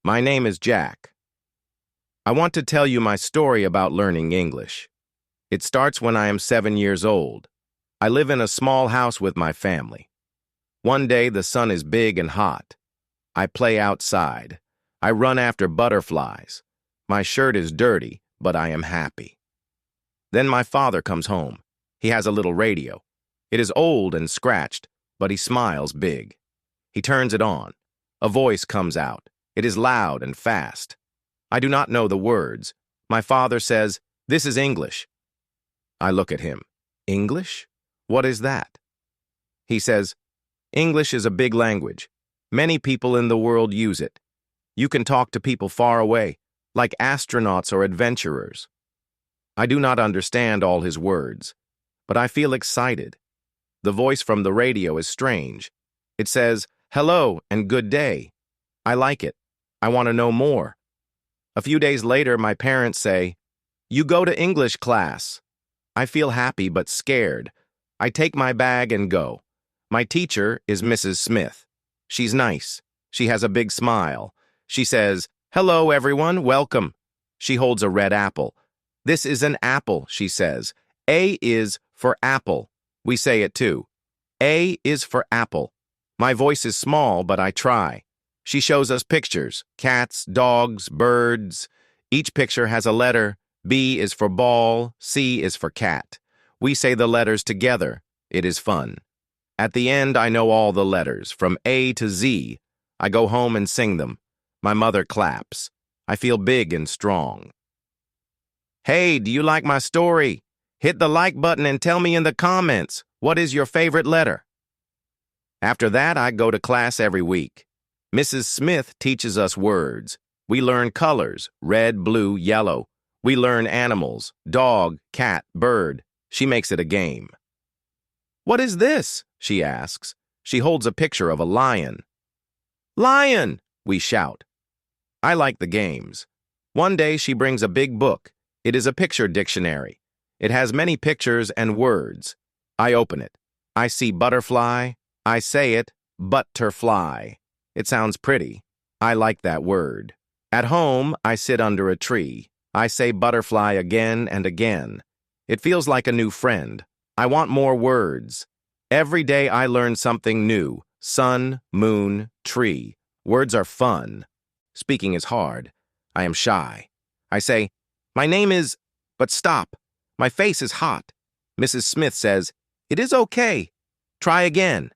My name is Jack. I want to tell you my story about learning English. It starts when I am 7 years old. I live in a small house with my family. One day the sun is big and hot. I play outside. I run after butterflies. My shirt is dirty, but I am happy. Then my father comes home. He has a little radio. It is old and scratched, but he smiles big. He turns it on. A voice comes out. It is loud and fast. I do not know the words. My father says, "This is English." I look at him. English? What is that? He says, English is a big language. Many people in the world use it. You can talk to people far away, like astronauts or adventurers. I do not understand all his words, but I feel excited. The voice from the radio is strange. It says, "Hello and good day." I like it. I want to know more. A few days later, my parents say, "You go to English class." I feel happy but scared. I take my bag and go. My teacher is Mrs. Smith. She's nice. She has a big smile. She says, "Hello, everyone, welcome." She holds a red apple. "This is an apple," she says. "A is for apple." We say it too. A is for apple. My voice is small, but I try. She shows us pictures, cats, dogs, birds. Each picture has a letter. B is for ball, C is for cat. We say the letters together. It is fun. At the end, I know all the letters, from A to Z. I go home and sing them. My mother claps. I feel big and strong. Hey, do you like my story? Hit the like button and tell me in the comments, what is your favorite letter? After that, I go to class every week. Mrs. Smith teaches us words. We learn colors, red, blue, yellow. We learn animals, dog, cat, bird. She makes it a game. "What is this?" she asks. She holds a picture of a lion. "Lion!" we shout. I like the games. One day she brings a big book. It is a picture dictionary. It has many pictures and words. I open it. I see butterfly. I say it, butterfly. It sounds pretty. I like that word. At home, I sit under a tree. I say butterfly again and again. It feels like a new friend. I want more words. Every day I learn something new. Sun, moon, tree. Words are fun. Speaking is hard. I am shy. I say, "My name is..." But stop. My face is hot. Mrs. Smith says, "It is okay. Try again."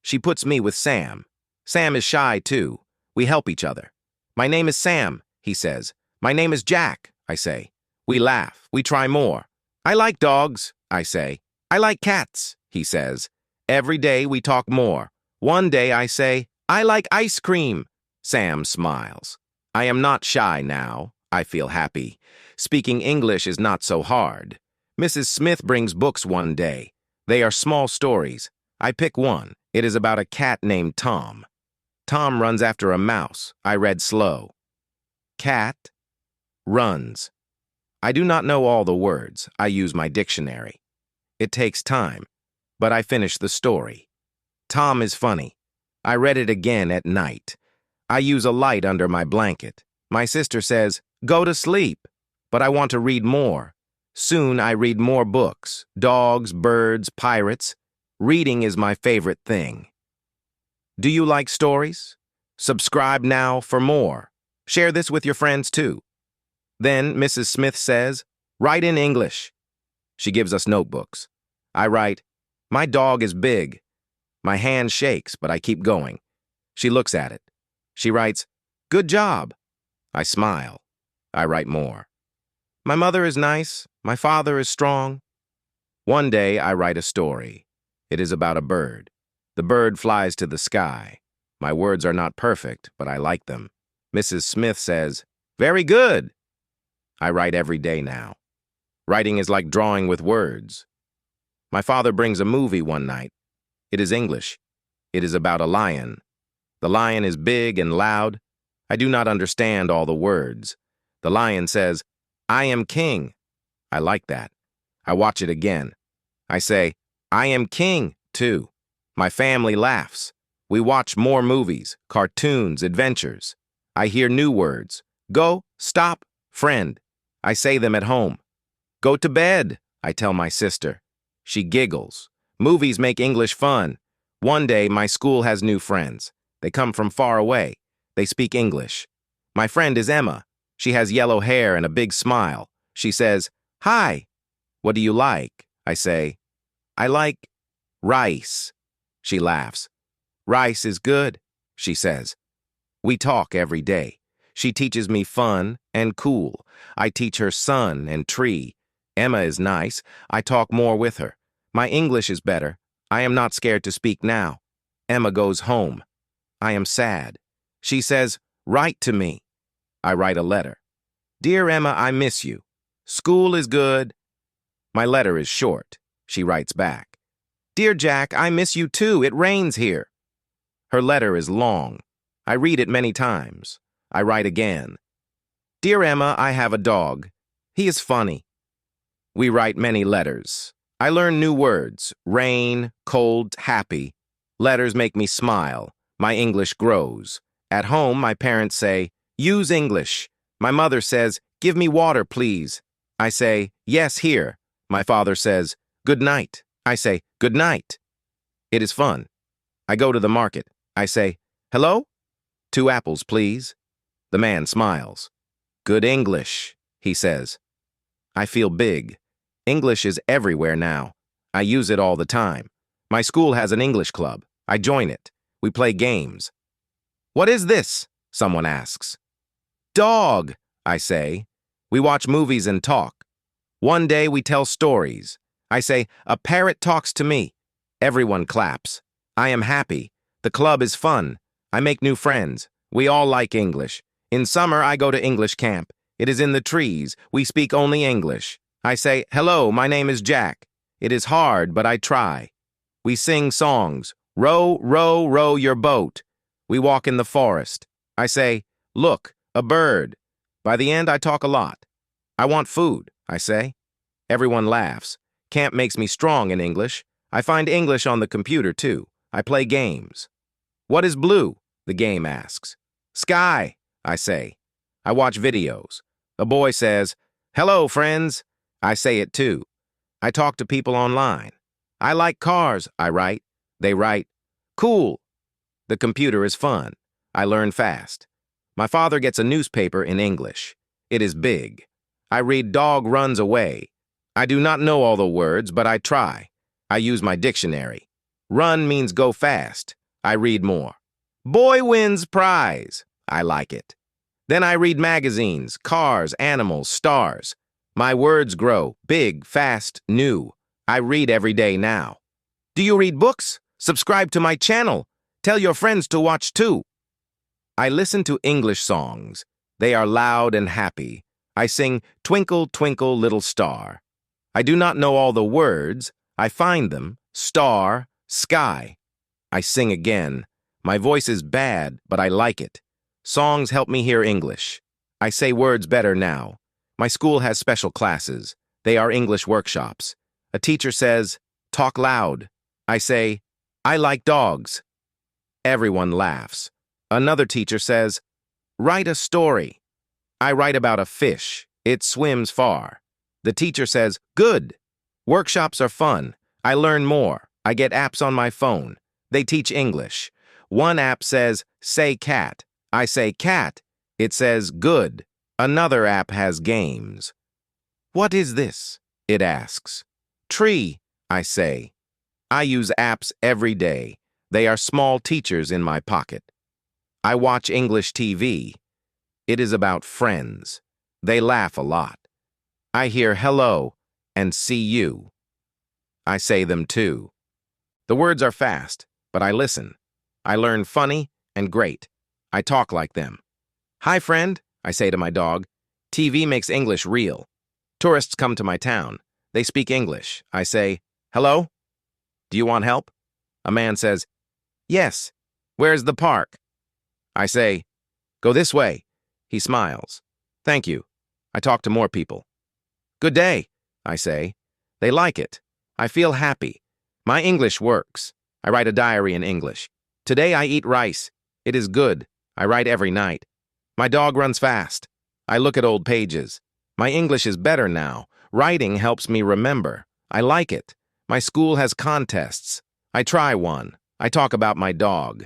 She puts me with Sam. Sam is shy too. We help each other. "My name is Sam," he says. "My name is Jack," I say. We laugh. We try more. "I like dogs," I say. "I like cats," he says. Every day we talk more. One day I say, "I like ice cream." Sam smiles. I am not shy now. I feel happy. Speaking English is not so hard. Mrs. Smith brings books one day. They are small stories. I pick one. It is about a cat named Tom. Tom runs after a mouse. I read slow. Cat runs. I do not know all the words. I use my dictionary. It takes time, but I finish the story. Tom is funny. I read it again at night. I use a light under my blanket. My sister says, "Go to sleep," but I want to read more. Soon I read more books, dogs, birds, pirates. Reading is my favorite thing. Do you like stories? Subscribe now for more. Share this with your friends too. Then Mrs. Smith says, "Write in English." She gives us notebooks. I write, "My dog is big." My hand shakes, but I keep going. She looks at it. She writes, "Good job." I smile. I write more. My mother is nice. My father is strong. One day I write a story. It is about a bird. The bird flies to the sky. My words are not perfect, but I like them. Mrs. Smith says, "Very good." I write every day now. Writing is like drawing with words. My father brings a movie one night. It is English. It is about a lion. The lion is big and loud. I do not understand all the words. The lion says, "I am king." I like that. I watch it again. I say, "I am king," too. My family laughs. We watch more movies, cartoons, adventures. I hear new words. Go, stop, friend. I say them at home. Go to bed, I tell my sister. She giggles. Movies make English fun. One day, my school has new friends. They come from far away. They speak English. My friend is Emma. She has yellow hair and a big smile. She says, "Hi. What do you like?" I say, "I like rice." She laughs. "Rice is good," she says. We talk every day. She teaches me fun and cool. I teach her sun and tree. Emma is nice. I talk more with her. My English is better. I am not scared to speak now. Emma goes home. I am sad. She says, "Write to me." I write a letter. "Dear Emma, I miss you. School is good." My letter is short. She writes back. "Dear Jack, I miss you too. It rains here." Her letter is long. I read it many times. I write again. "Dear Emma, I have a dog. He is funny." We write many letters. I learn new words: rain, cold, happy. Letters make me smile. My English grows. At home, my parents say, "Use English." My mother says, "Give me water, please." I say, "Yes, here." My father says, "Good night." I say, "Good night." It is fun. I go to the market. I say, "Hello? 2 apples, please." The man smiles. "Good English," he says. I feel big. English is everywhere now. I use it all the time. My school has an English club. I join it. We play games. "What is this?" someone asks. "Dog," I say. We watch movies and talk. One day we tell stories. I say, "A parrot talks to me." Everyone claps. I am happy. The club is fun. I make new friends. We all like English. In summer, I go to English camp. It is in the trees. We speak only English. I say, "Hello, my name is Jack." It is hard, but I try. We sing songs. "Row, row, row your boat." We walk in the forest. I say, "Look, a bird." By the end, I talk a lot. "I want food," I say. Everyone laughs. Camp makes me strong in English. I find English on the computer, too. I play games. "What is blue?" the game asks. "Sky," I say. I watch videos. A boy says, "Hello, friends." I say it too. I talk to people online. "I like cars," I write. They write, "Cool." The computer is fun. I learn fast. My father gets a newspaper in English. It is big. I read "Dog runs away." I do not know all the words, but I try. I use my dictionary. Run means go fast. I read more. "Boy wins prize." I like it. Then I read magazines, cars, animals, stars. My words grow, big, fast, new. I read every day now. Do you read books? Subscribe to my channel. Tell your friends to watch too. I listen to English songs. They are loud and happy. I sing "Twinkle, Twinkle, Little Star." I do not know all the words. I find them: star, sky. I sing again. My voice is bad, but I like it. Songs help me hear English. I say words better now. My school has special classes. They are English workshops. A teacher says, "Talk loud." I say, "I like dogs." Everyone laughs. Another teacher says, "Write a story." I write about a fish. It swims far. The teacher says, "Good." Workshops are fun. I learn more. I get apps on my phone. They teach English. One app says, "Say cat." I say cat. It says good. Another app has games. "What is this?" it asks. "Tree," I say. I use apps every day. They are small teachers in my pocket. I watch English TV. It is about friends. They laugh a lot. I hear "hello" and "see you." I say them too. The words are fast, but I listen. I learn funny and great. I talk like them. "Hi, friend," I say to my dog. TV makes English real. Tourists come to my town. They speak English. I say, "Hello? Do you want help?" A man says, "Yes. Where's the park?" I say, "Go this way." He smiles. "Thank you." I talk to more people. "Good day," I say. They like it. I feel happy. My English works. I write a diary in English. Today I eat rice. It is good. I write every night. My dog runs fast. I look at old pages. My English is better now. Writing helps me remember. I like it. My school has contests. I try one. I talk about my dog.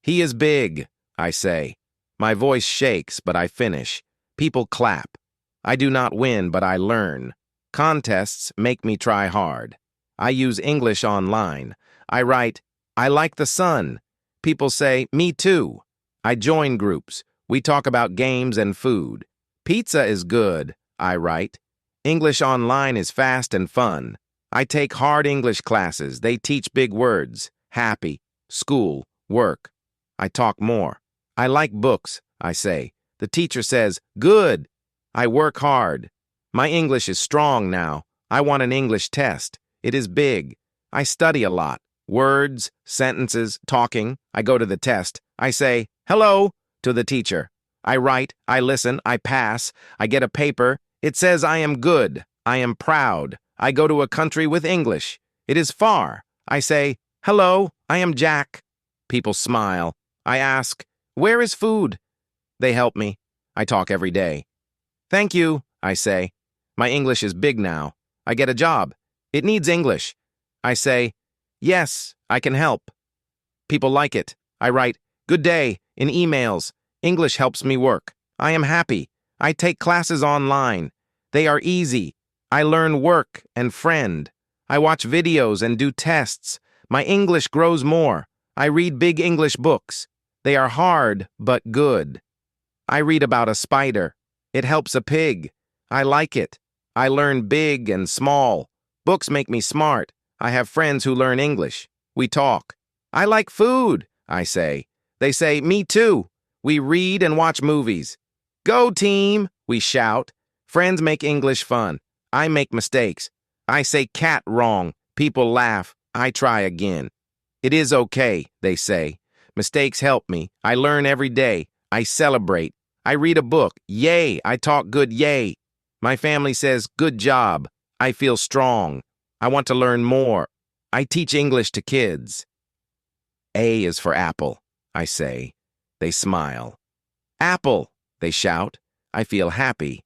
He is big, I say. My voice shakes, but I finish. People clap. I do not win, but I learn. Contests make me try hard. I use English online. I write, I like the sun. People say, me too. I join groups. We talk about games and food. Pizza is good, I write. English online is fast and fun. I take hard English classes. They teach big words. Happy, school, work. I talk more. I like books, I say. The teacher says, good. I work hard. My English is strong now. I want an English test. It is big. I study a lot. Words, sentences, talking. I go to the test. I say, hello, to the teacher. I write, I listen, I pass. I get a paper. It says I am good. I am proud. I go to a country with English. It is far. I say, hello, I am Jack. People smile. I ask, where is food? They help me. I talk every day. Thank you, I say. My English is big now. I get a job. It needs English. I say, yes, I can help. People like it. I write, good day, in emails. English helps me work. I am happy. I take classes online. They are easy. I learn work and friend. I watch videos and do tests. My English grows more. I read big English books. They are hard, but good. I read about a spider. It helps a pig. I like it. I learn big and small. Books make me smart. I have friends who learn English. We talk. I like food, I say. They say, me too. We read and watch movies. Go team, we shout. Friends make English fun. I make mistakes. I say cat wrong. People laugh. I try again. It is okay, they say. Mistakes help me. I learn every day. I celebrate. I read a book. Yay, I talk good, yay. My family says, good job. I feel strong. I want to learn more. I teach English to kids. A is for apple, I say. They smile. Apple, they shout. I feel happy.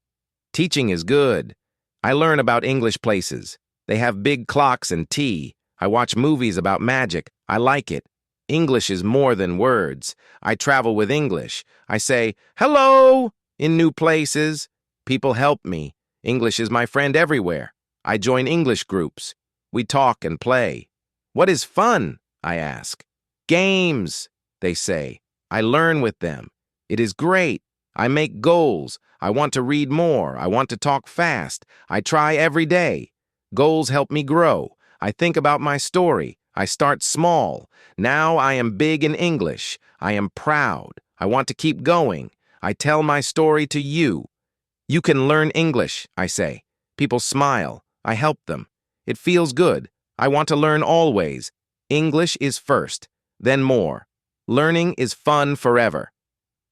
Teaching is good. I learn about English places. They have big clocks and tea. I watch movies about magic. I like it. English is more than words. I travel with English. I say, hello, in new places. People help me. English is my friend everywhere. I join English groups. We talk and play. What is fun? I ask. Games, they say. I learn with them. It is great. I make goals. I want to read more. I want to talk fast. I try every day. Goals help me grow. I think about my story. I start small. Now I am big in English. I am proud. I want to keep going. I tell my story to you. You can learn English, I say. People smile. I help them. It feels good. I want to learn always. English is first, then more. Learning is fun forever.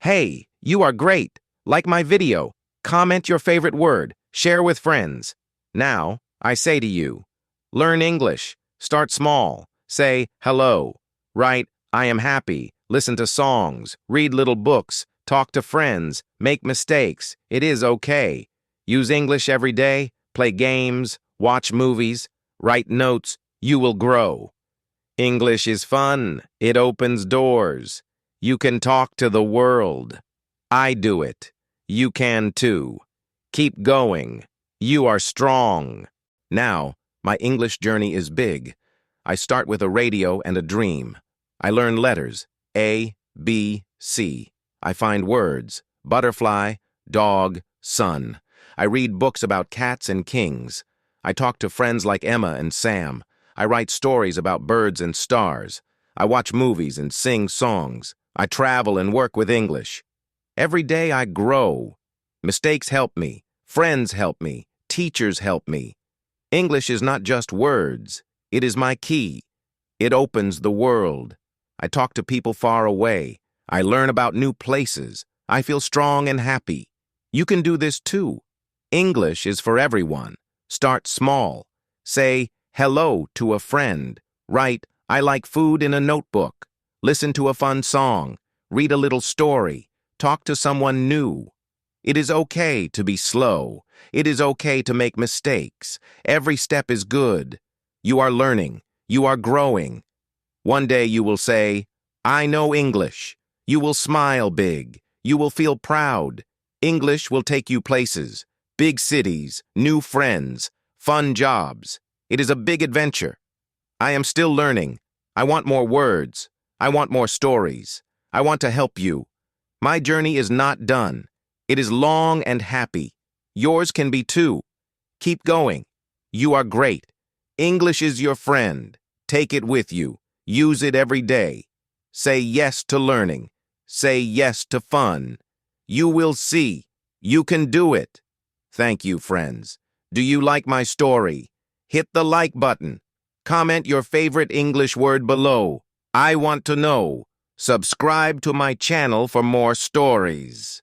Hey, you are great. Like my video. Comment your favorite word. Share with friends. Now, I say to you, learn English. Start small. Say hello. Write, I am happy. Listen to songs. Read little books. Talk to friends. Make mistakes. It is okay. Use English every day. Play games. Watch movies. Write notes. You will grow. English is fun. It opens doors. You can talk to the world. I do it. You can too. Keep going. You are strong. Now, my English journey is big. I start with a radio and a dream. I learn letters, A, B, C. I find words, butterfly, dog, sun. I read books about cats and kings. I talk to friends like Emma and Sam. I write stories about birds and stars. I watch movies and sing songs. I travel and work with English. Every day I grow. Mistakes help me. Friends help me. Teachers help me. English is not just words. It is my key. It opens the world. I talk to people far away. I learn about new places. I feel strong and happy. You can do this too. English is for everyone. Start small. Say hello to a friend. Write, I like food in a notebook. Listen to a fun song. Read a little story. Talk to someone new. It is okay to be slow. It is okay to make mistakes. Every step is good. You are learning. You are growing. One day you will say, I know English. You will smile big. You will feel proud. English will take you places, big cities, new friends, fun jobs. It is a big adventure. I am still learning. I want more words. I want more stories. I want to help you. My journey is not done. It is long and happy. Yours can be too. Keep going. You are great. English is your friend. Take it with you. Use it every day. Say yes to learning. Say yes to fun. You will see. You can do it. Thank you, friends. Do you like my story? Hit the like button. Comment your favorite English word below. I want to know. Subscribe to my channel for more stories.